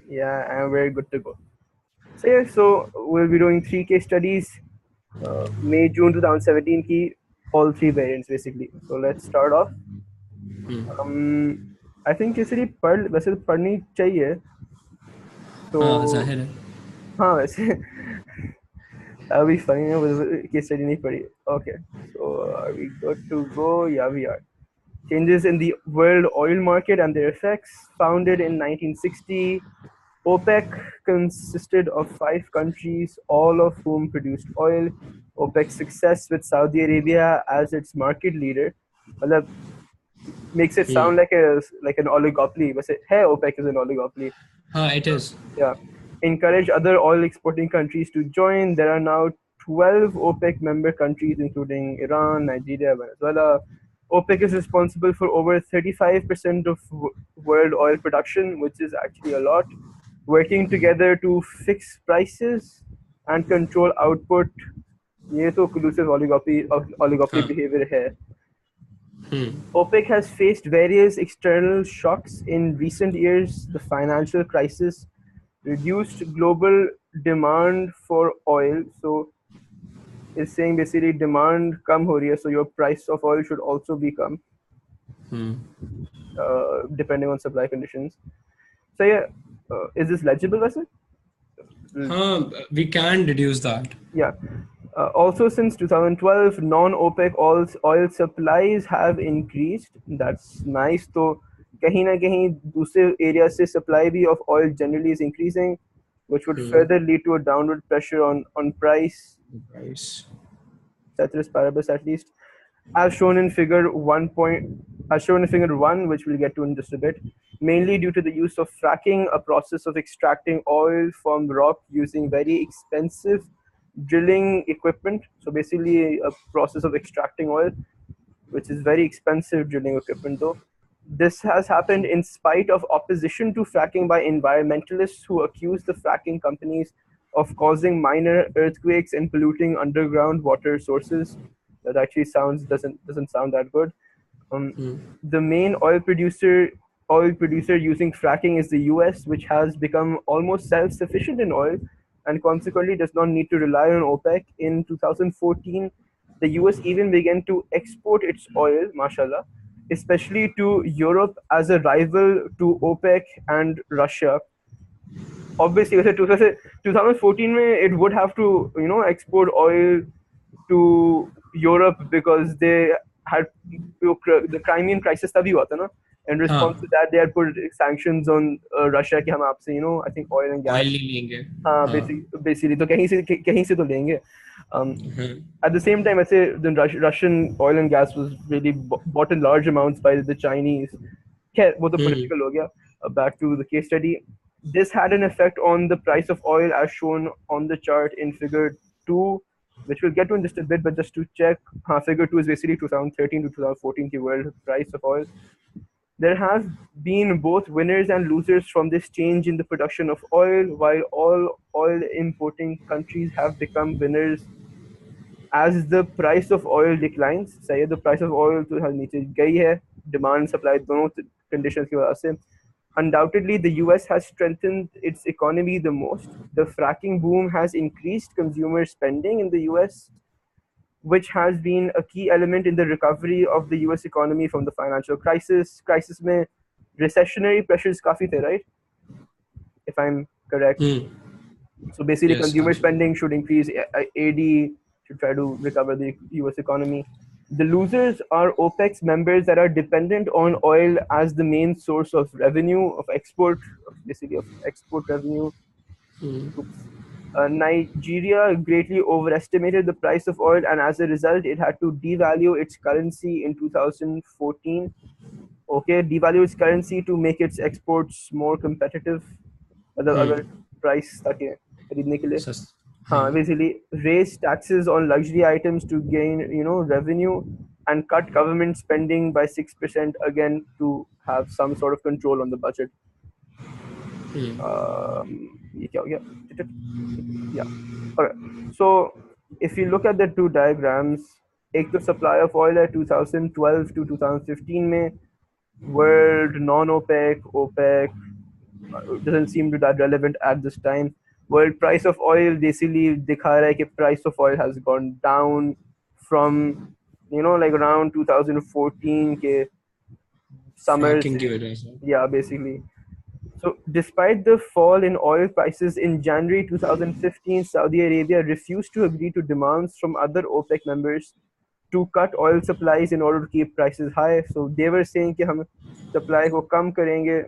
Yeah, I'm very good to go. So we'll be doing 3 case studies, May, June 2017 की, all 3 variants basically. So let's start off. I think Kesari पढ़ वैसे तो पढ़नी चाहिए. तो हाँ जाहिर है. हाँ वैसे अभी फनी है वो केस स्टडी नहीं पढ़ी. Okay, so are we good to go? Yeah, we are. Changes in the world oil market and their effects. Founded in 1960, OPEC consisted of 5 countries, all of whom produced oil. OPEC's success with Saudi Arabia as its market leader मतलब, makes it sound like an oligopoly. But hey, OPEC is an oligopoly. हाँ it is. Yeah. Encourage other oil exporting countries to join. There are now 12 OPEC member countries, including Iran, Nigeria, Venezuela. OPEC is responsible for over 35% of world oil production, which is actually a lot. Working together to fix prices and control output. ये तो collusive oligopoly हाँ. behavior है. OPEC has faced various external shocks in recent years. The financial crisis reduced global demand for oil. So it's saying basically demand kam ho rahi hai, so your price of oil should also be come, depending on supply conditions. So yeah, is this legible, Vasu? हाँ we can deduce that. Yeah. Also, since 2012, non-OPEC oil supplies have increased. That's nice. So, कहीं ना कहीं दूसरे areas से supply भी of oil generally is increasing, which would further lead to a downward pressure on price. Price. Ceteris paribus, at least, as shown in figure 1, which we'll get to in just a bit, mainly due to the use of fracking, a process of extracting oil from rock using very expensive drilling equipment. So basically a process of extracting oil, which is very expensive drilling equipment though. This has happened in spite of opposition to fracking by environmentalists who accuse the fracking companies of causing minor earthquakes and polluting underground water sources. That actually doesn't sound that good. The main oil producer using fracking is the US, which has become almost self-sufficient in oil and consequently does not need to rely on OPEC. In 2014, the US even began to export its oil, mashallah, especially to Europe as a rival to OPEC and Russia. Obviously, 2014 it would have to export oil to Europe because they had the Crimean crisis तभी हुआ था ना. In response हाँ to that, they had put sanctions on Russia कि हम आपसे I think oil and gas. oil नहीं लेंगे. हाँ, हाँ. basically तो कहीं से तो लेंगे. At the same time, I say the Russian oil and gas was really bought in large amounts by the Chinese. खैर वो तो political हो गया. Back to the case study. This had an effect on the price of oil as shown on the chart in figure 2, which we'll get to in just a bit, but just to check, figure 2 is basically 2013 to 2014 the world price of oil. There have been both winners and losers from this change in the production of oil, while all oil importing countries have become winners as the price of oil declines. सही है, the price of oil तो हल नीचे गई है, demand supply दोनों conditions की वजह से. Undoubtedly, the US has strengthened its economy the most. The fracking boom has increased consumer spending in the US, which has been a key element in the recovery of the US economy from the financial crisis. Crisis में recessionary pressures काफी थे, right? If I'm correct. So basically, Yes, consumer absolutely. spending should increase. AD should try to recover the US economy. The losers are OPEC's members that are dependent on oil as the main source of revenue, of export, basically of export revenue. Nigeria greatly overestimated the price of oil, and as a result, it had to devalue its currency in 2014. Okay, devalue its currency to make its exports more competitive. मतलब अगर price ताकि खरीदने के लिए. हाँ. Basically raise taxes on luxury items to gain revenue and cut government spending by 6% again to have some sort of control on the budget. ये क्या हो गया? Yeah. Alright. So if you look at the two diagrams, एक तो supply of oil है 2012 to 2015 में, world, non-OPEC, OPEC, doesn't seem to that relevant at this time. World price of oil basically दिखा रहा है कि price of oil has gone down from like around 2014 के summers. Fracking की वजह से Yeah, basically. So, despite the fall in oil prices in January 2015, Saudi Arabia refused to agree to demands from other OPEC members to cut oil supplies in order to keep prices high. So, they were saying कि हम supply को कम करेंगे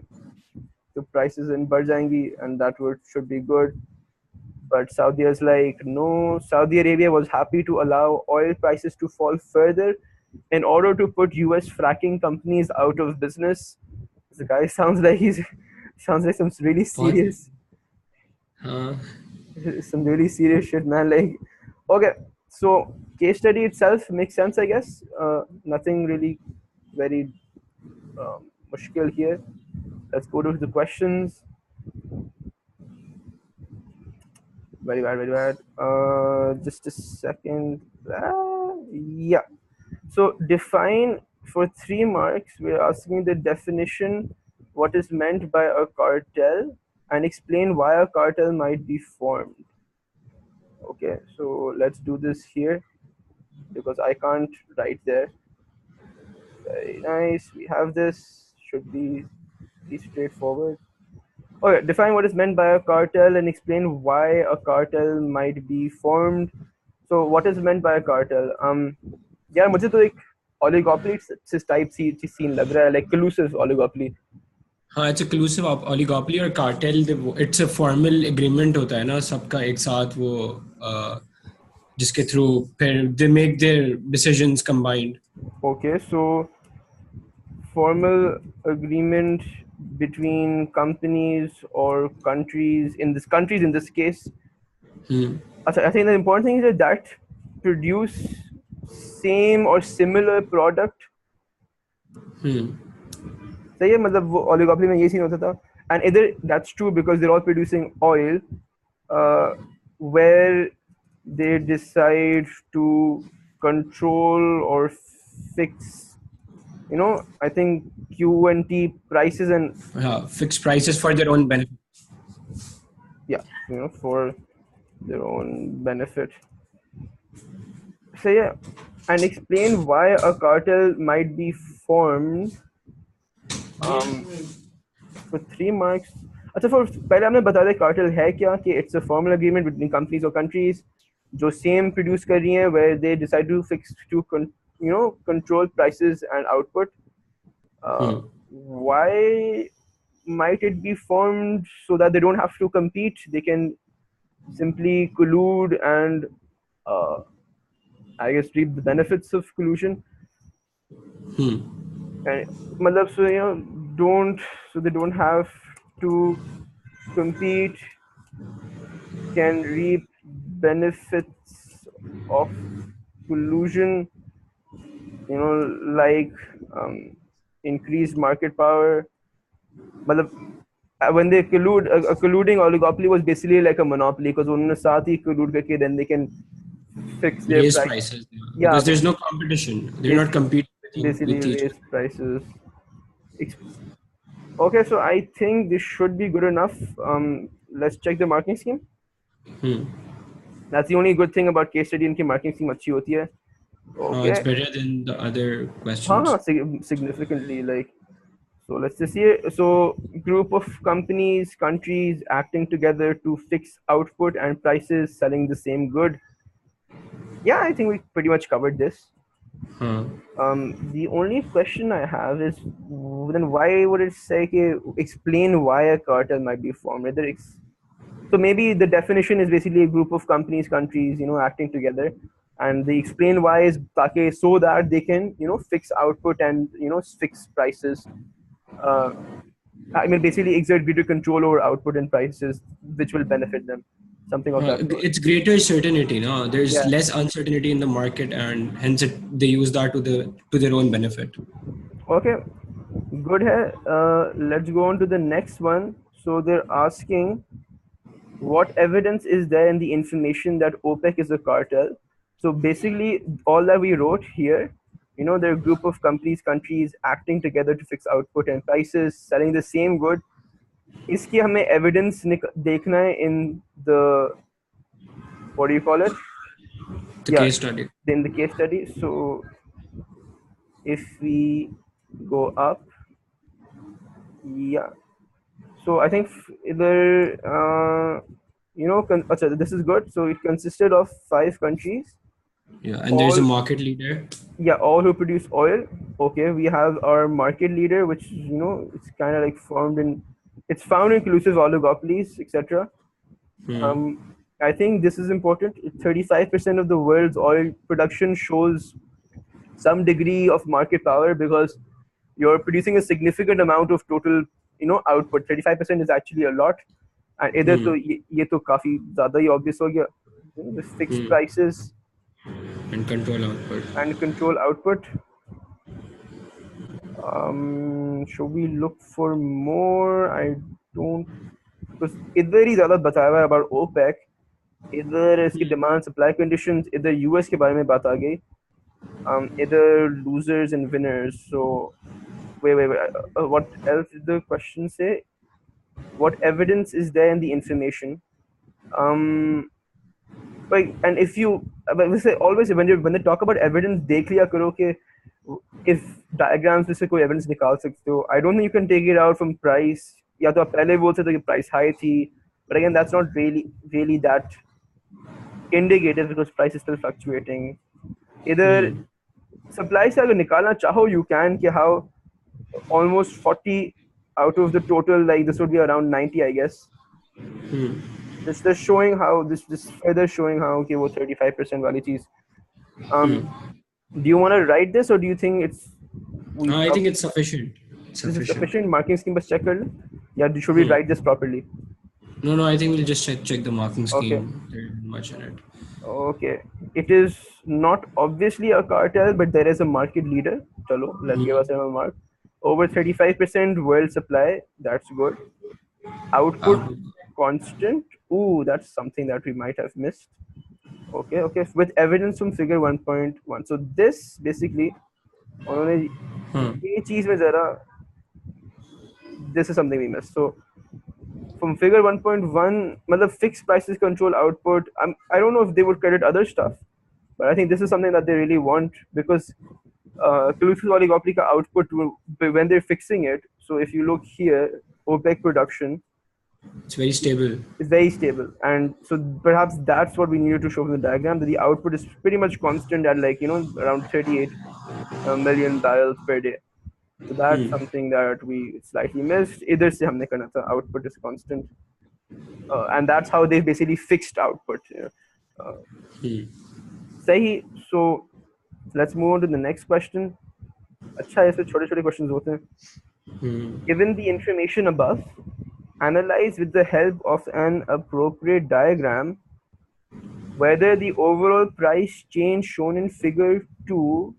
तो prices in बढ़ जाएंगी, and that should be good. But Saudi is like, no. Saudi Arabia was happy to allow oil prices to fall further in order to put US fracking companies out of business. The guy sounds like sounds like some really बहुत serious हाँ some really serious shit, man. Like, okay, so case study itself makes sense, I guess. Nothing really very mushkil here. Let's go to the questions. Very bad, very bad. Just a second. Yeah. So define for 3 marks. We're asking the definition, what is meant by a cartel, and explain why a cartel might be formed. Okay, so let's do this here because I can't write there. Very nice. We have this. Should be pretty straightforward. Okay, define what is meant by a cartel and explain why a cartel might be formed. So, what is meant by a cartel? यार मुझे तो एक oligopoly type scene लग रहा है, like collusive oligopoly. हाँ it's एक्लूसिव oligopoly और cartel it's a formal agreement होता है ना सबका एक साथ वो जिसके थ्रू फिर they make their decisions combined. Okay, so formal agreement between companies or countries in this case. I think the important thing is that produce same or similar product. सही है, मतलब वो oligopoly में ये सीन होता था, and either that's true because they're all producing oil, where they decide to control or fix, I think Q&T prices and fixed prices for their own benefit. Yeah, for their own benefit. So yeah, and explain why a cartel might be formed. For 3 marks. अच्छा, for पहले हमने बता दिया cartel है क्या, कि it's a formal agreement between companies or countries जो same produce कर रही हैं, where they decide to control prices and output. Why might it be formed? So that they don't have to compete, they can simply collude and I guess reap the benefits of collusion. And so they don't have to compete, can reap benefits of collusion, like increased market power. When they collude, a colluding oligopoly was basically like a monopoly, because उन्होंने साथ ही collude करके then they can fix their raise prices. Yeah, because there's no competition. They're not competing basically with each raise prices. Okay, so I think this should be good enough. Let's check the marking scheme. That's the only good thing about case study, इनकी marking scheme अच्छी होती है. Okay. It's better than the other questions. Significantly, like. So let's just see. So group of companies, countries acting together to fix output and prices, selling the same good. Yeah, I think we pretty much covered this. The only question I have is, then why would it say explain why a cartel might be formed? So maybe the definition is basically a group of companies, countries, acting together, and they explain why is so that they can, fix output and fix prices. I mean, basically exert greater control over output and prices, which will benefit them. Something of that sort. It's greater certainty, no? There's less uncertainty in the market, and hence they use that to their own benefit. Okay, good. Let's go on to the next one. So they're asking, what evidence is there in the information that OPEC is a cartel? So basically, all that we wrote here, they're a group of companies, countries acting together to fix output and prices, selling the same good. इसकी हमें evidence देखना है in the, what do you call it? The Yeah, case study. in the case study. So if we go up, yeah. So I think either achha, this is good. So it consisted of 5 countries, Yeah, and there is a all, market leader. yeah, all who produce oil. Okay, we have our market leader, which it's kind of like it's found in inclusive oligopolies, etc. Um, I think this is important. 35% of the world's oil production shows some degree of market power because you're producing a significant amount of total, output. 35% is actually a lot, and either तो ये तो काफी ज़्यादा ही obvious हो गया. The fixed prices And control output. and control output. Should we look for more? I don't, because इधर ही ज़्यादा बताया हुआ है about OPEC. इधर इसकी demand supply conditions, इधर US के बारे में बात आ गई. Either losers and winners. So wait. What else did the question say? What evidence is there in the information? Like, and if you, but we say always when they talk about evidence, देख लिया करो कि if diagrams में से कोई evidence निकाल सकते हो. I don't think you can take it out from price. या तो आप पहले बोल सकते हो कि price high थी, but again that's not really that indicative because price is still fluctuating. Either supply से अगर निकालना चाहो, you can कि how almost 40 out of the total, like this would be around 90, I guess. This showing how this further showing how okay वो 35% वाली चीज. Do you want to write this or do you think it's I think it's sufficient. This is sufficient? Marking scheme बस check कर ले? Yeah, should we write this properly? No, I think we'll just check the marking scheme. Okay. There isn't much in it. Okay. It is not obviously a cartel, but there is a market leader. Chalo, let's give us a mark. Over 35% world supply. That's good. Output constant. Ooh, that's something that we might have missed. Okay. With evidence from figure 1.1. So this basically, ये चीज में जरा, this is something we missed. So from figure 1.1, मतलब fixed prices control output. I don't know if they would credit other stuff, but I think this is something that they really want because collusive oligopoly ka output when they're fixing it. So if you look here, OPEC production, it's very stable. It's very stable, and so perhaps that's what we needed to show in the diagram, that the output is pretty much constant at like around 38 million barrels per day. So that's something that we slightly missed. Either se humne karna tha, output is constant, and that's how they basically fixed output. Sahi. So let's move on to the next question. अच्छा, ऐसे छोटे-छोटे questions होते हैं. Given the information above, analyze with the help of an appropriate diagram whether the overall price change shown in figure 2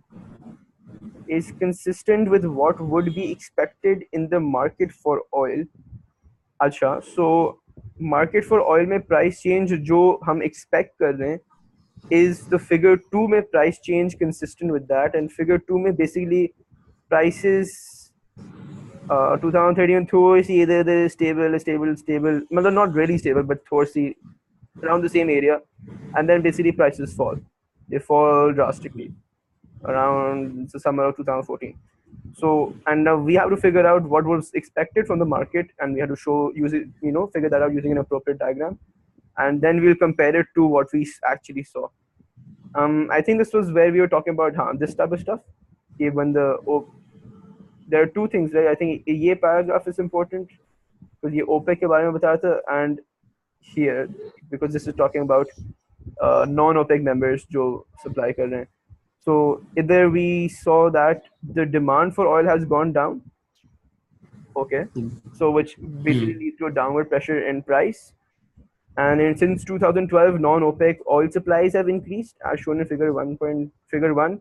is consistent with what would be expected in the market for oil. अच्छा, so market for oil में price change जो हम expect कर रहे हैं is the figure 2 में price change consistent with that, and figure 2 में basically prices 2013 थोड़ी सी इधर stable, मतलब not really stable but थोड़ी सी around the same area, and then basically prices fall. They fall drastically around the summer of 2014. So, and now we have to figure out what was expected from the market, and we have to figure that out using an appropriate diagram, and then we'll compare it to what we actually saw. I think this was where we were talking about this type of stuff. When there are two things, right? I think ये paragraph is important because ये OPEC के बारे में बताया था, and here because this is talking about non-OPEC members जो supply कर रहे हैं. So either we saw that the demand for oil has gone down, okay, so which basically leads to a downward pressure in price. And since 2012, non-OPEC oil supplies have increased, as shown in figure 1,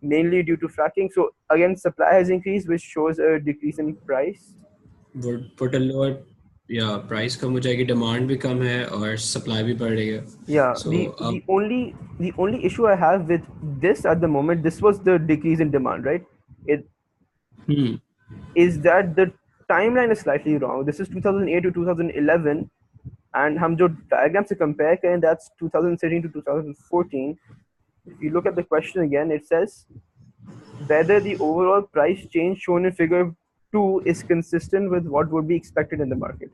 mainly due to fracking. So again, supply has increased, which shows a decrease in price. Would put a lower, price कम हो जाएगी, demand भी कम है और supply भी बढ़ रही है. Yeah. So the only issue I have with this at the moment, this was the decrease in demand, right? Is that the timeline is slightly wrong. This is 2008 to 2011, and हम जो diagram से compare करें, that's 2013 to 2014. If you look at the question again, it says whether the overall price change shown in figure 2 is consistent with what would be expected in the market.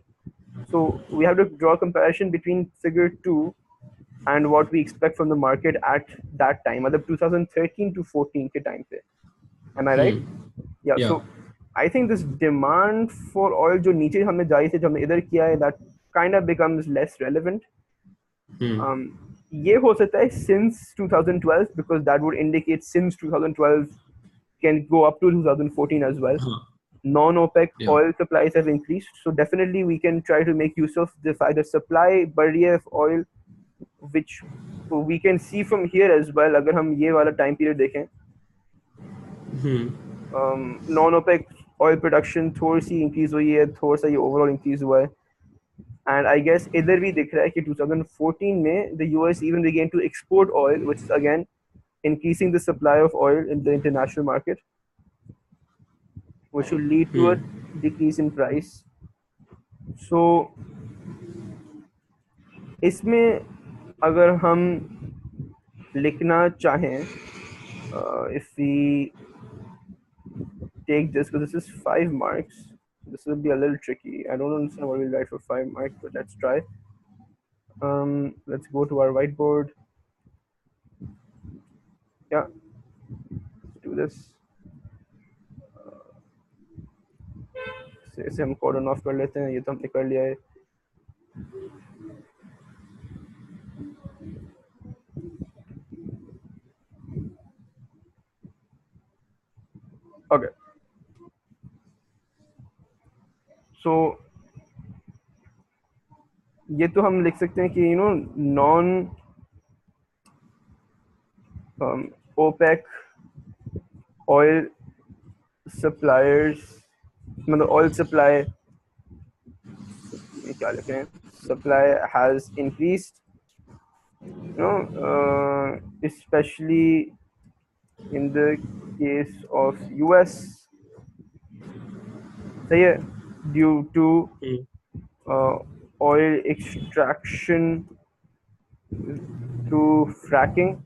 So we have to draw a comparison between figure 2 and what we expect from the market at that time, मतलब 2013 to 14 के time पे. Am I right? Yeah. Yeah. So I think this demand for oil जो नीचे हमने जारी से जो हमने इधर किया है, that kind of becomes less relevant. ये हो सकता है since 2012, because that would indicate since 2012 can go up to 2014 as well. Non-OPEC oil supplies have increased, so definitely we can try to make use of the fact that supply बढ़ of oil, which we can see from here as well. अगर हम ये वाला time period देखें, non-OPEC oil production थोड़ी सी increase हुई है, थोड़ा सा ये overall increase हुआ है. And I guess इधर भी दिख रहा है कि 2014 में the US even began to export oil, which is again increasing the supply of oil in the international market, which will lead to a decrease in price. So इसमें अगर हम लिखना चाहें, if we take this, because this is 5 marks, this will be a little tricky. I don't understand what we'll write for 5 marks, but let's try. Let's go to our whiteboard. Yeah, let's do this. इसे हम कॉर्डन of कर लेते हैं, ये तो हमने कर लिया है. Okay. So ये तो हम लिख सकते हैं कि non OPEC oil suppliers, मतलब oil supply, क्या लिखें, supply has increased, especially in the case of US, सही है, due to oil extraction through fracking.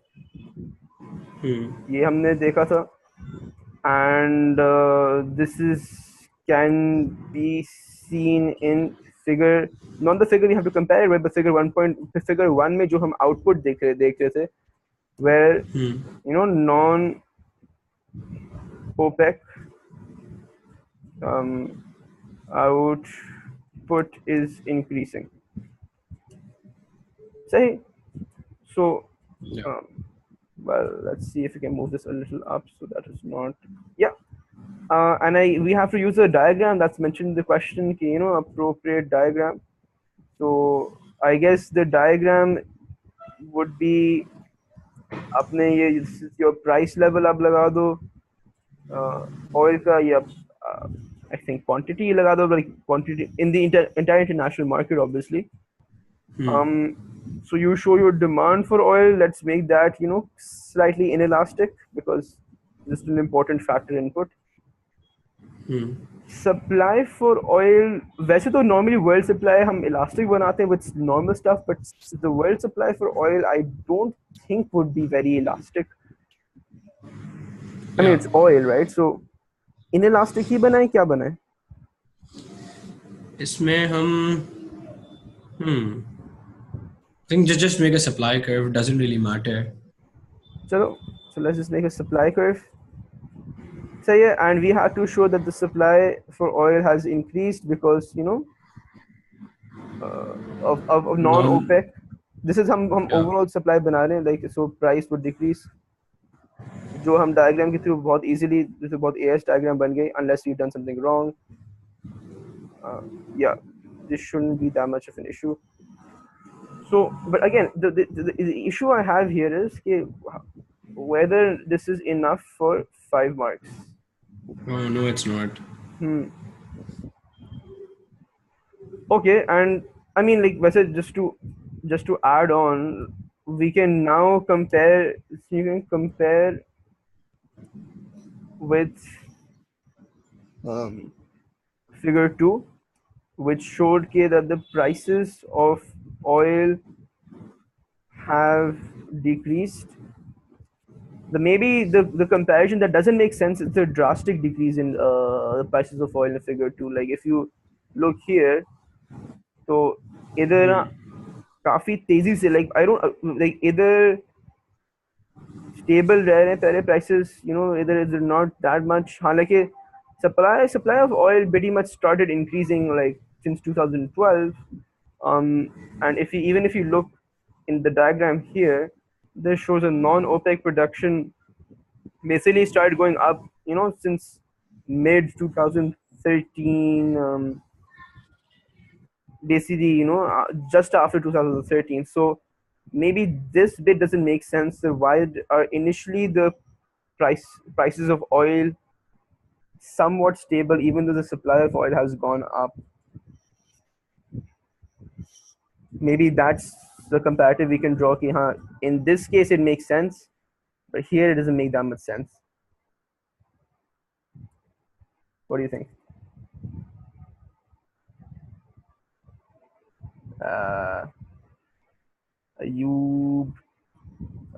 ये हमने देखा था. And this can be seen in figure, not the figure we have to compare it with, but figure 1 में जो हम output देख रहे थे, where non OPEC output is increasing. Say so. Well, let's see if we can move this a little up so that it's not. Yeah. And we have to use a diagram that's mentioned in the question, appropriate diagram. So I guess the diagram would be अपने ये your price level अब लगा दो, oil का ये I think quantity लगा दो, like quantity in the entire international market, obviously. So you show your demand for oil. Let's make that slightly inelastic, because this is an important factor input. Supply for oil, वैसे तो normally world supply हम elastic बनाते हैं with normal stuff, but the world supply for oil I don't think would be very elastic. I mean, it's oil, right? So inelastic ही बनाए, क्या बनाए? इसमें हम I think just make a supply curve. Doesn't really matter. So let's just make a supply curve. So yeah, and we have to show that the supply for oil has increased because of non-OPEC. This is हम overall supply बना रहे हैं, like so price would decrease. जो हम diagram के through बहुत easily, this is बहुत AS diagram बन गई, unless we've done something wrong. Yeah, this shouldn't be that much of an issue. So, but again, the issue I have here is whether this is enough for 5 marks. Oh no, it's not. Okay, and I mean, like, just to add on, we can now compare. You can compare with figure 2, which showed that the prices of oil have decreased. The comparison that doesn't make sense is the drastic decrease in the prices of oil in figure 2. Like if you look here, तो इधर ना काफी तेजी से, like I don't like either stable रह रहे हैं पहले prices, either is not that much. हालांकि supply of oil pretty much started increasing like since 2012. And even if you look in the diagram here, this shows a non-OPEC production basically started going up, since mid 2013, basically, just after 2013. So maybe this bit doesn't make sense. So why are initially the prices of oil somewhat stable, even though the supply of oil has gone up? Maybe that's the comparative we can draw. In this case, it makes sense, but here it doesn't make that much sense. What do you think?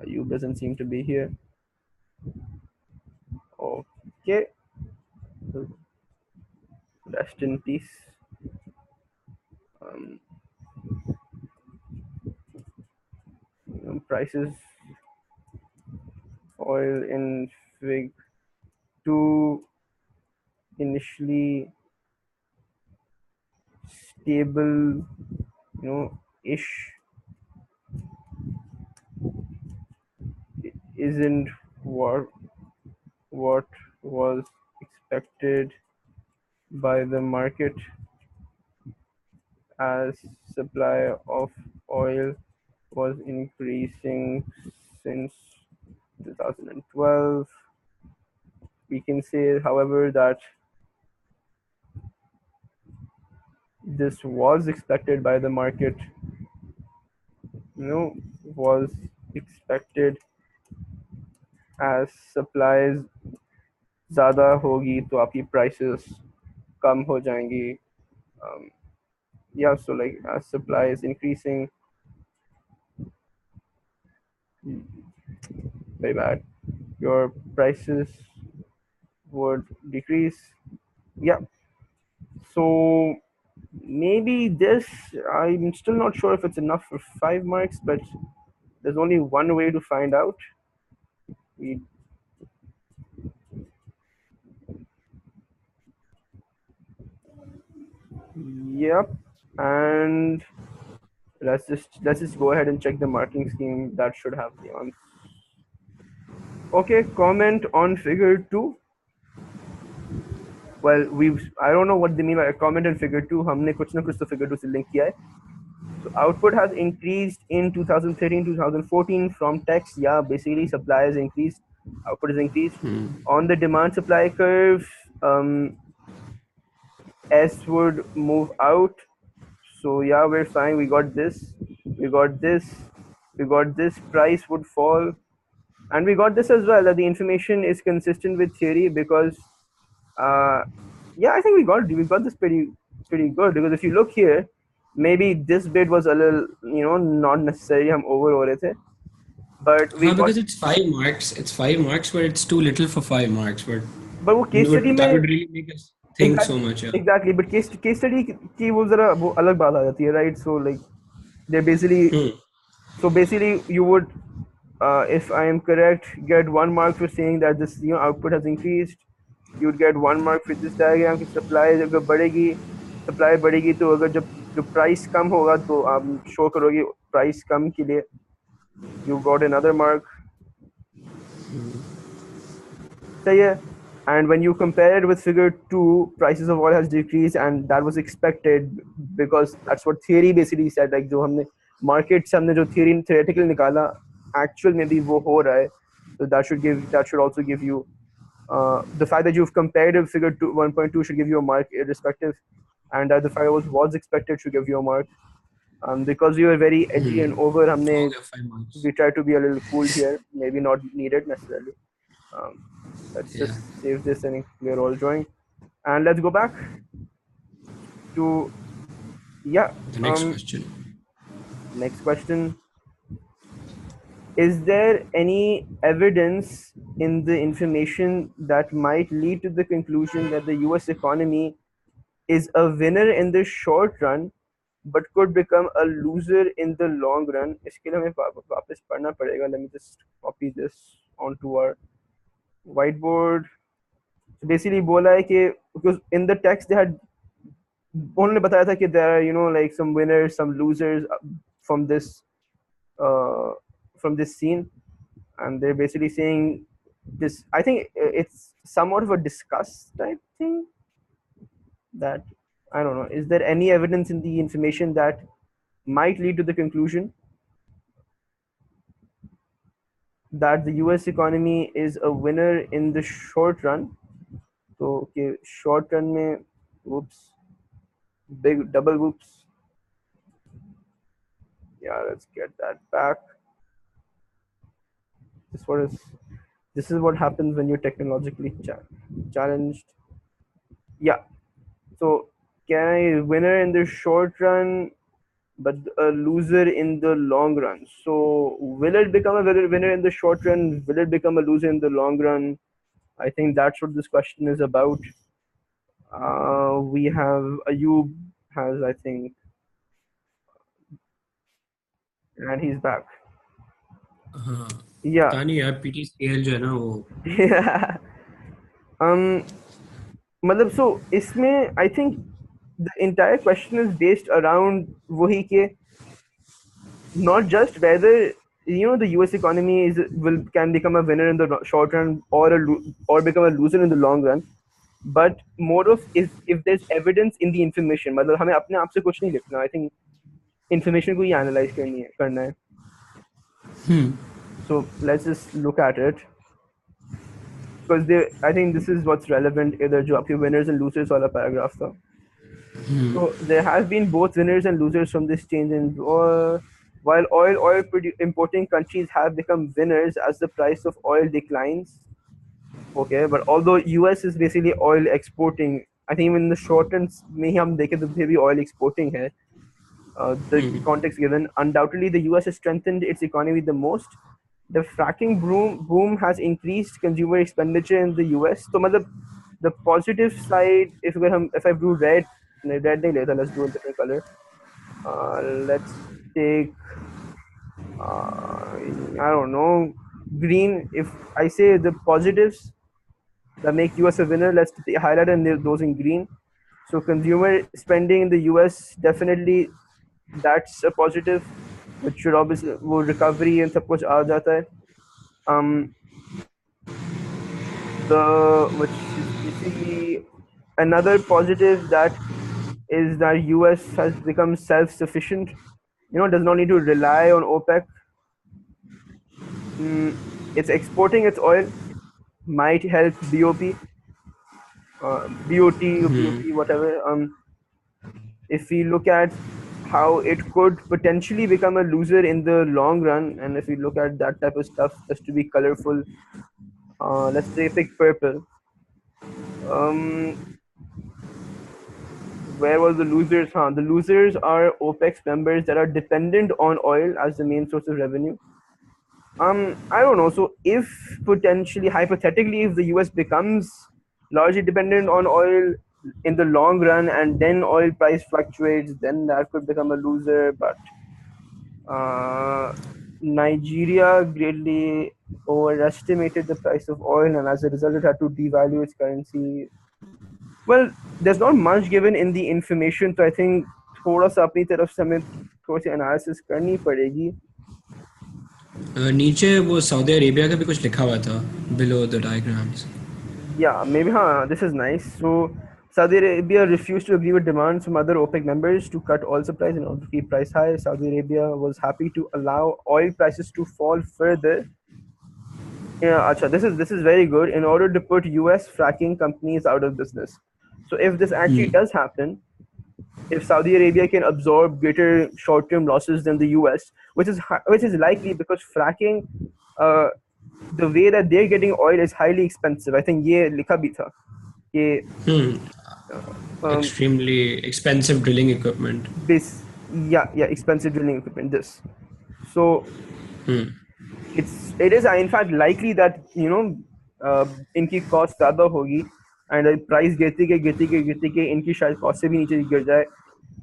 Ayub doesn't seem to be here. Okay. Rest in peace. Prices oil in Fig 2 initially stable, ish, isn't what was expected by the market, as supply of oil was increasing since 2012. We can say, however, that this was expected by the market, was expected, as supplies ज़्यादा होगी तो आपकी prices कम हो जाएंगी. Yeah, so like as supply is increasing, very bad, your prices would decrease. Yeah. So maybe this, I'm still not sure if it's enough for 5 marks, but there's only one way to find out. Yep. And let's just go ahead and check the marking scheme. That should have the answer. Okay, comment on figure 2. Well, I don't know what they mean by a comment on figure 2. हमने कुछ ना कुछ तो figure 2 से link किया है. So output has increased in 2013, 2014 from text. Yeah, basically supply has increased, output has increased. On the demand supply curve, S would move out. So yeah, we're fine. We got this. Price would fall, and we got this as well, that the information is consistent with theory, because yeah, I think we got this pretty good, because if you look here, maybe this bit was a little, not necessarily हम over हो रहे थे, but we got, because it's 5 marks. It's 5 marks, but it's too little for 5 marks. But वो case study that में would really make us think so much. Yeah. exactly, but case study की वो जरा वो अलग बात आ जाती है, right? So like they're basically so basically you would, if I am correct, get 1 mark for saying that this output has increased. You would get 1 mark for this diagram कि supply अगर बढ़ेगी तो अगर जब price कम होगा तो आप show करोगे price कम के लिए, you got another mark. सही है. And when you compare it with figure 2, prices of oil has decreased, and that was expected, because that's what theory basically said. Like जो हमने market से हमने जो theoretical निकाला, actual में भी वो हो रहा है. So that should also give you, the fact that you've compared with figure 1.2 should give you a mark irrespective, and that the fact it was expected should give you a mark. Because we were very edgy and over, we tried to be a little cool here. Maybe not needed necessarily. Let's just save this and clear all drawing, and let's go back. to yeah. The next question. Next question. Is there any evidence in the information that might lead to the conclusion that the US economy is a winner in the short run but could become a loser in the long run? इसके लिए हमें वापस पढ़ना पड़ेगा. Let me just copy this onto our whiteboard. So basically बोला है कि because in the text they had उन्होंने बताया था कि there are like some winners, some losers uh, from this scene, and they're basically saying this. I think it's somewhat of a discuss type thing. That I don't know. Is there any evidence in the information that might lead to the conclusion that the US economy is a winner in the short run? So, okay, short run mein, whoops, big double whoops. Yeah, let's get that back. This is what happens when you're technologically challenged. Yeah. So, can I winner in the short run, but a loser in the long run? So, will it become a winner in the short run? Will it become a loser in the long run? I think that's what this question is about. We have Ayub has, I think, and he's back. हाँ Yeah. पता नहीं यार PTCL जो है ना वो Yeah. मतलब so इसमें I think the entire question is based around वही के not just whether the US economy can become a winner in the short run or become a loser in the long run, but more of if there's evidence in the information. मतलब हमें अपने आप से कुछ नहीं लिखना. I think information को ही analyze करना है. So let's just look at it, because I think this is what's relevant. इधर जो आपके winners and losers वाला paragraph था. So there have been both winners and losers from this change in while oil importing countries have become winners as the price of oil declines. Okay, but although US is basically oil exporting, I think even in the short term में ही हम देखें तो फिर भी oil exporting है. The context given, undoubtedly the US has strengthened its economy the most. The fracking boom has increased consumer expenditure in the US. So मतलब the positive side, if I do red नहीं लेता, let's do a different color. Let's take I don't know, green. If I say the positives that make US a winner, let's highlight those in green. So consumer spending in the US, definitely that's a positive, which should obviously वो recovery and सब कुछ आ जाता है. Which is basically another positive that is that US has become self-sufficient. Does not need to rely on OPEC. It's exporting its oil, might help BOP, BOT or BOP, whatever. If we look at how it could potentially become a loser in the long run, and if we look at that type of stuff, just to be colorful, let's say pick purple. Where was the losers? The losers are OPEC members that are dependent on oil as the main source of revenue. I don't know. So if potentially, hypothetically, if the US becomes largely dependent on oil in the long run and then oil price fluctuates, then that could become a loser. But Nigeria greatly overestimated the price of oil, and as a result it had to devalue its currency. Well, there's not much given in the information, so I think थोड़ा सा अपनी तरफ से हमें थोड़ी C analysis करनी पड़ेगी. नीचे वो सऊदी अरेबिया का भी कुछ लिखा हुआ था below the diagrams. Yeah, maybe this is nice. So Saudi Arabia refused to agree with demands from other OPEC members to cut oil supplies in order to keep price high. Saudi Arabia was happy to allow oil prices to fall further. Yeah, acha, this is very good, in order to put US fracking companies out of business. So if this actually does happen, if Saudi Arabia can absorb greater short-term losses than the US, which is likely because fracking, the way that they're getting oil is highly expensive. I think ये लिखा भी था. कि Extremely expensive drilling equipment. this, yeah, expensive drilling equipment, this. So it is in fact likely that इनकी cost ज़्यादा होगी and price गिरती के इनकी शायद कॉस्ट से भी नीचे गिर जाए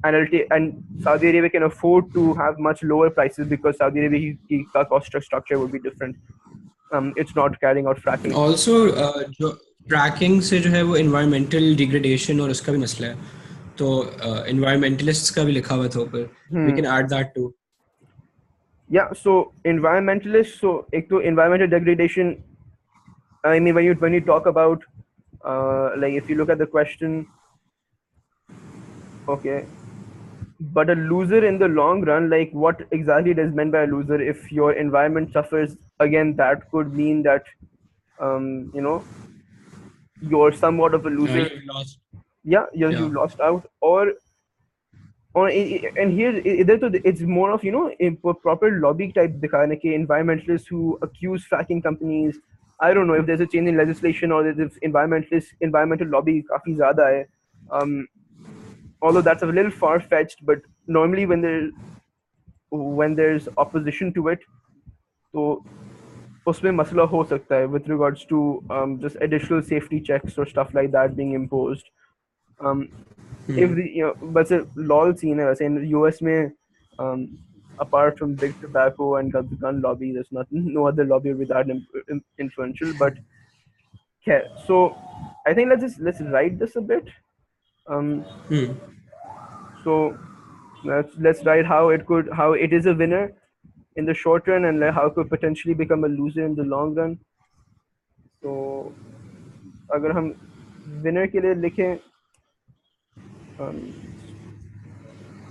and Saudi Arabia can afford to have much lower prices because Saudi Arabia की का cost structure would be different. It's not carrying out fracking. Also, जो fracking से जो है वो environmental degradation और उसका भी मसला है, तो environmentalists का भी लिखा हुआ था ऊपर. We can add that too. Yeah, so environmentalists, so एक तो environmental degradation, I mean when you talk about like if you look at the question, okay, but a loser in the long run, like what exactly is meant by a loser? If your environment suffers, again that could mean that you're somewhat of a loser. You've lost. Yeah, Yeah. you've lost out. And here it's more of a proper lobby type दिखाने के environmentalists who accuse fracking companies. I don't know if there's a change in legislation or if environmental lobby काफी ज़्यादा है. Although that's a little far fetched, but normally when there's opposition to it, तो उसमें मसला हो सकता है with regards to just additional safety checks or stuff like that being imposed. If but it's a lol scene है वैसे in US में apart from big tobacco and the gun lobby, there's no other lobby will be that influential. But yeah, so I think let's write this a bit. So let's write how it is a winner in the short run and how it could potentially become a loser in the long run. So अगर हम winner के लिए लिखें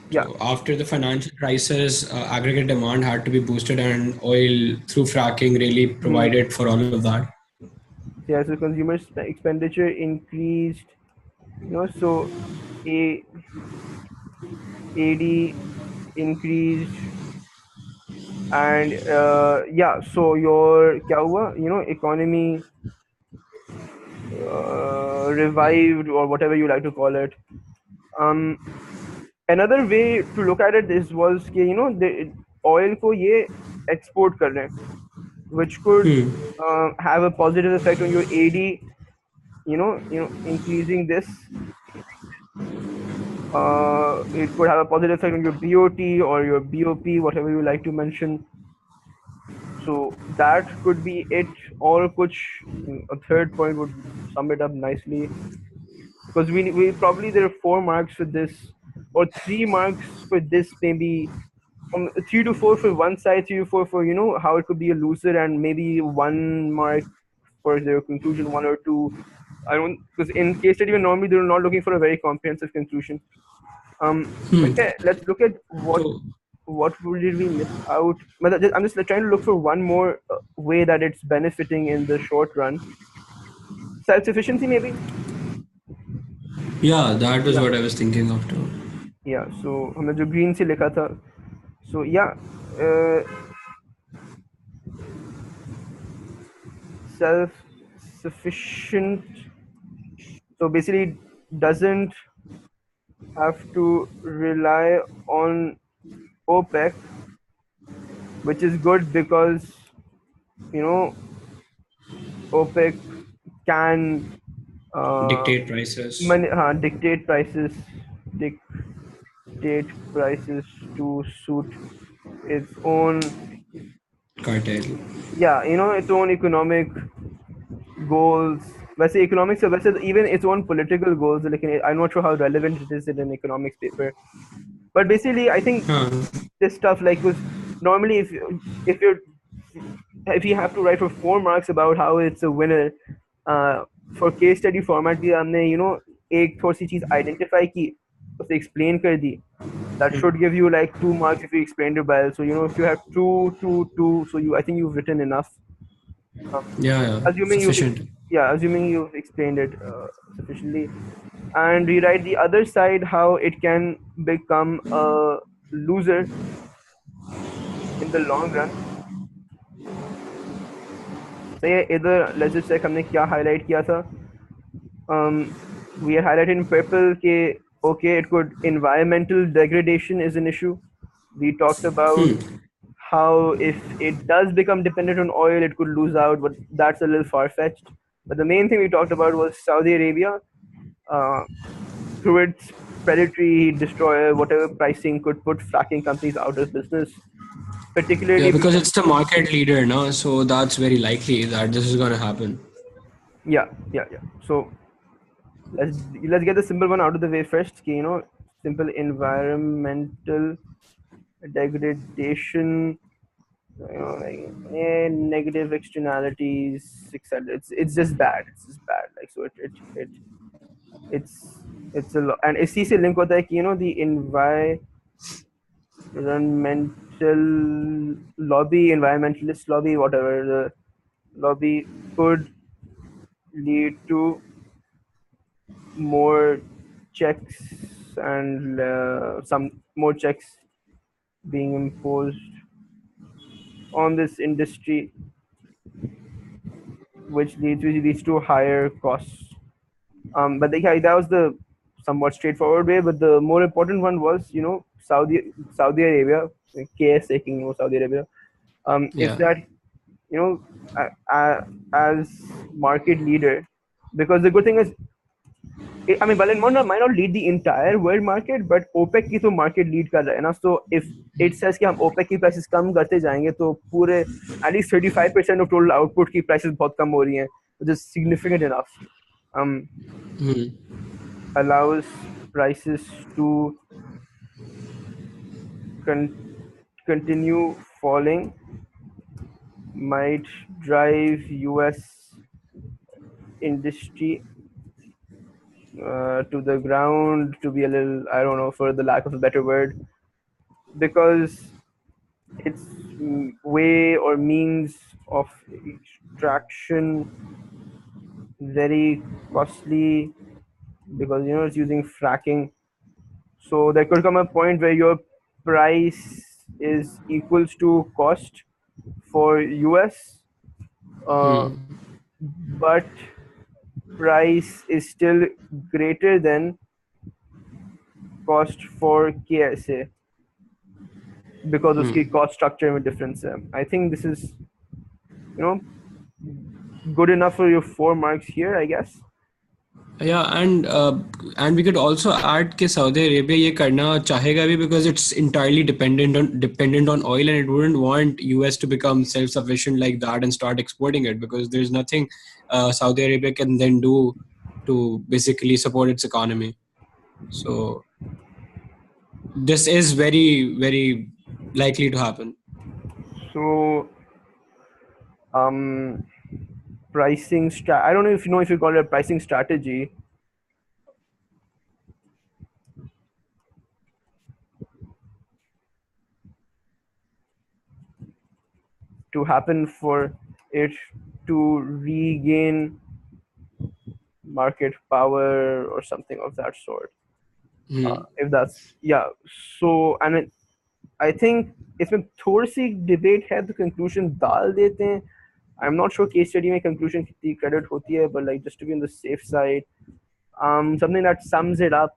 yeah. So after the financial crisis, aggregate demand had to be boosted, and oil through fracking really provided for all of that. Yeah, so consumer expenditure increased, so AD increased, and yeah, so your क्या हुआ, economy revived or whatever you like to call it. Another way to look at it was कि the oil को ये export कर रहे हैं, which could have a positive effect on your AD, increasing this. It could have a positive effect on your BOT or your BOP, whatever you like to mention. So that could be it. Or a third point would sum it up nicely. Because we probably there are 4 marks for this, or 3 marks for this, maybe 3 to 4 for one side, 3 to 4 for how it could be a loser, and maybe 1 mark for their conclusion, 1 or 2. I don't, because in case study normally they're not looking for a very comprehensive conclusion. Okay, let's look at what did we miss out. I'm just trying to look for one more way that it's benefiting in the short run. Self-sufficiency, maybe. Yeah, that was what I was thinking of too. Yeah, so हमने जो green से लिखा था. So yeah, self-sufficient. So basically, doesn't have to rely on OPEC, which is good because OPEC can Dictate prices. Dictate prices to suit its own Cartel. Yeah, its own economic goals. वैसे economics से वैसे even its own political goals, लेकिन I'm not sure how relevant it is in an economics paper. But basically, I think this stuff was normally if you have to write for 4 marks about how it's a winner, for case study format भी हमने एक थोड़ी सी चीज identify की, उसे explain कर दी. That should give you like 2 marks if you explained it well. So if you have 2, 2, 2, so I think you've written enough. Assuming sufficient. Assuming you've explained it sufficiently, and rewrite the other side how it can become a loser in the long run. So yeah, either let's just check हमने क्या highlight किया था. We are highlighted in purple okay, it could environmental degradation is an issue. We talked about how if it does become dependent on oil, it could lose out, but that's a little far fetched. But the main thing we talked about was Saudi Arabia, uh, through its predatory destroyer, whatever pricing could put fracking companies out of business, Yeah, particularly because because it's the market leader, no? So that's very likely that this is going to happen. yeah. So let's get the simple one out of the way first. Simple environmental degradation, negative externalities, etc. It's just bad. It's just bad. Like so, it's it's a lot. And इसी से link होता है कि the environmental lobby, environmentalist lobby, whatever the lobby could lead to more checks and some more checks being imposed on this industry, which leads to higher costs. Yeah, that was the somewhat straightforward way. But the more important one was, Saudi Arabia, KSA, King of Saudi Arabia, is Yeah. that you know, as market leader, because the good thing is, I mean, Berlin might not lead the entire world market, but OPEC की तो market lead कर रहा है ना. So if it says कि हम OPEC की prices कम करते जाएंगे, तो पूरे at least 35% of total output की prices बहुत कम हो रही हैं, which is significant enough. Allows prices to con- continue falling, might drive US industry to the ground, to be a little, I don't know, for the lack of a better word, because its way or means of extraction very costly, because it's using fracking. So there could come a point where your price is equals to cost for US, uh, but price is still greater than cost for KSA because उसकी cost structure में difference है. I think this is you know good enough for your 4 marks here, I guess. Yeah, and we could also add कि Saudi Arabia ये करना चाहेगा भी because it's entirely dependent on oil, and it wouldn't want US to become self-sufficient like that and start exporting it, because there's nothing Saudi Arabia can then do to basically support its economy. So this is very, very likely to happen. So pricing I don't know if you call it a pricing strategy to happen for it to regain market power or something of that sort. If that's yeah. So I think इसमें थोड़ी सी debate है, तो conclusion डाल देते हैं. I'm not sure case study में conclusion कितनी credit होती है, but like just to be on the safe side, something that sums it up.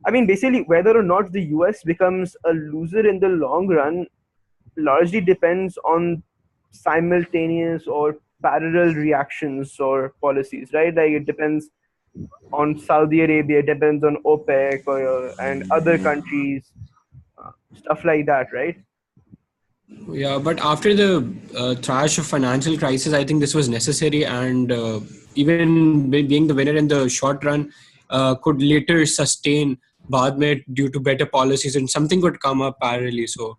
I mean, basically, whether or not the US becomes a loser in the long run largely depends on simultaneous or parallel reactions or policies, right? Like it depends on Saudi Arabia, it depends on OPEC and other countries, stuff like that, right? Yeah, but after the thrash of financial crisis, I think this was necessary, and even being the winner in the short run could later sustain बाद में due to better policies, and something could come up parallelly. So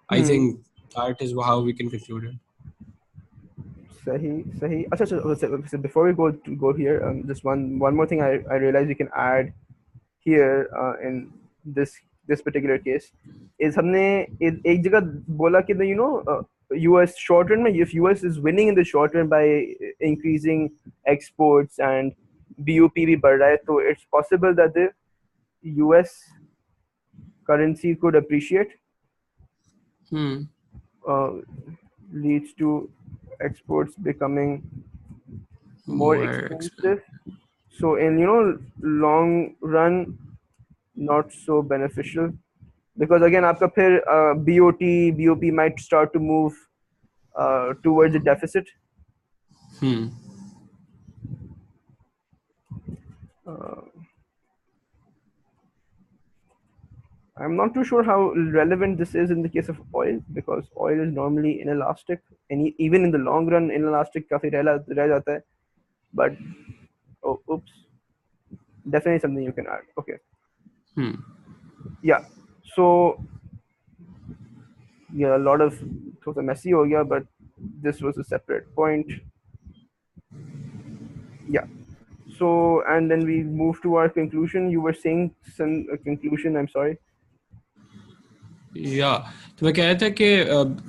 I think that is how we can conclude it. Sahi. So before we go here, just one more thing I realize we can add here in this particular case is हमने एक जगह बोला कि US short run में, if US is winning in the short run by increasing exports and BUP भी बढ़ रहा है, तो it's possible that the US currency could appreciate, uh, leads to exports becoming more More expensive. So in long run, not so beneficial because again आपका फिर BOP might start to move towards a deficit. Hmm. Uh, I'm not too sure how relevant this is in the case of oil because oil is normally inelastic and even in the long run inelastic काफी रह जाता है. But oh, oops, definitely something you can add. Okay, Hmm. yeah. So yeah, a lot of थोड़ा messy हो गया, but this was a separate point. Yeah. So and then we move to our conclusion. You were saying some conclusion. I'm sorry. Yeah. तो मैं कह रहा था कि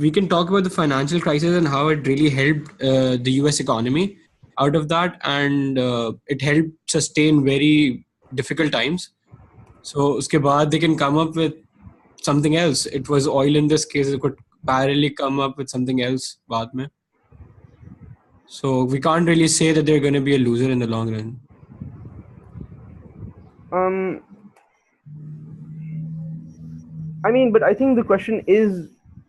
we can talk about the financial crisis and how it really helped the US economy out of that, and it helped sustain very difficult times. So उसके बाद they can come up with something else. It was oil in this case. It could parallelly come up with something else बाद में. So we can't really say that they're going to be a loser in the long run. Um, I mean, but I think the question is,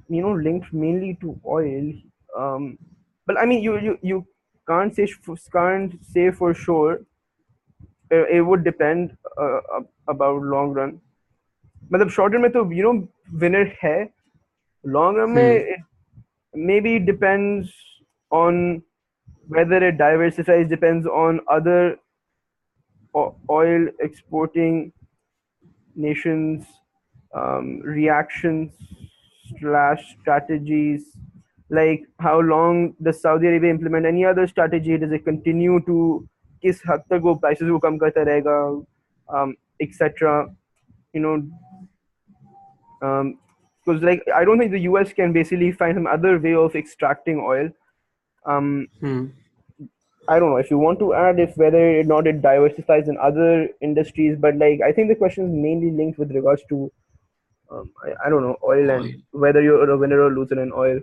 linked mainly to oil. Um, but I mean, you can't say for sure. It would depend about long run. मतलब short run में तो winner है. Long run में Hmm. it maybe depends on whether it diversifies. Depends on other oil exporting nations, reactions slash strategies, like how long does Saudi Arabia implement any other strategy? Does it continue to किस हद तक वो prices को कम करता रहेगा, etc. You know, because like I don't think the US can basically find some other way of extracting oil. Um, Hmm. I don't know if you want to add if whether or not it diversifies in other industries, but like I think the question is mainly linked with regards to I don't know oil and Oil. whether you're a winner or loser in oil.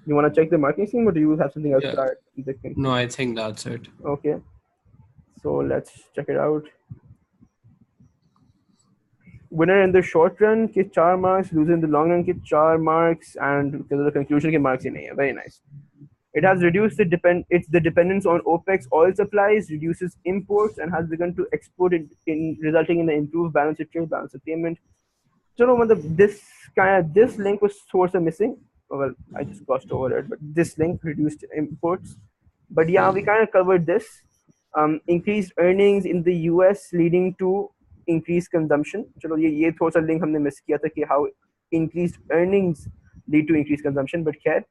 You want to check the marketing scheme, or do you have something else Yeah. to add in the No, conclusion? I think that's it. Okay, so let's check it out. Winner in the short run के 4 marks, loser in the long run के 4 marks, and because of the conclusion के marks ही नहीं है. Very nice. It has reduced the dependence on OPEC's oil supplies, reduces imports, and has begun to export it in resulting in the improved balance of trade, balance of payment. चलो मतलब this link was sort of missing. Well, I just glossed over it, but this link reduced imports. But yeah, we kind of covered this. Increased earnings in the US leading to increased consumption. चलो ये थोड़ा सा link हमने miss किया था कि how increased earnings lead to increased consumption. But खैर,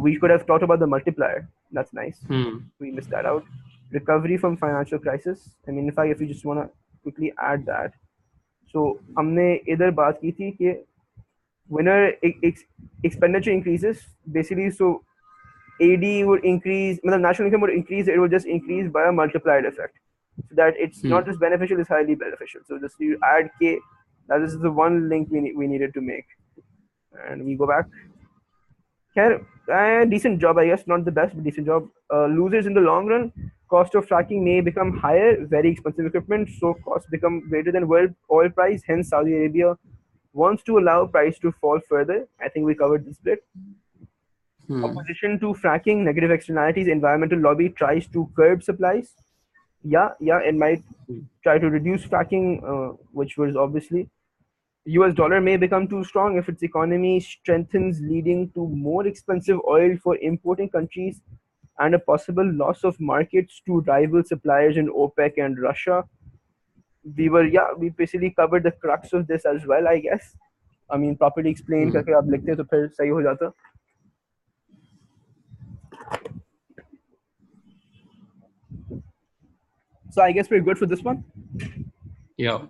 we could have talked about the multiplier. That's nice. Hmm. We missed that out. Recovery from financial crisis. I mean, in fact, if you just want to quickly add that. So हमने इधर बात की थी कि winner expenditure increases basically. So AD would increase, national income would increase. It would just increase by a multiplied effect. So that it's Hmm. not just beneficial; it's highly beneficial. So just you add K. That is the one link we needed to make, and we go back. Here, decent job, I guess. Not the best, but decent job. Losers in the long run. Cost of fracking may become higher. Very expensive equipment, so costs become greater than world oil price. Hence, Saudi Arabia wants to allow price to fall further. I think we covered this bit. Hmm. Opposition to fracking, negative externalities, environmental lobby tries to curb supplies. Yeah, it might try to reduce fracking, which was obviously US dollar may become too strong if its economy strengthens, leading to more expensive oil for importing countries and a possible loss of markets to rival suppliers in OPEC and Russia. We basically covered the crux of this as well, I guess. I mean, properly explain Hmm. करके आप लिखते तो फिर सही हो जाता. So I guess we're good for this one. Yeah.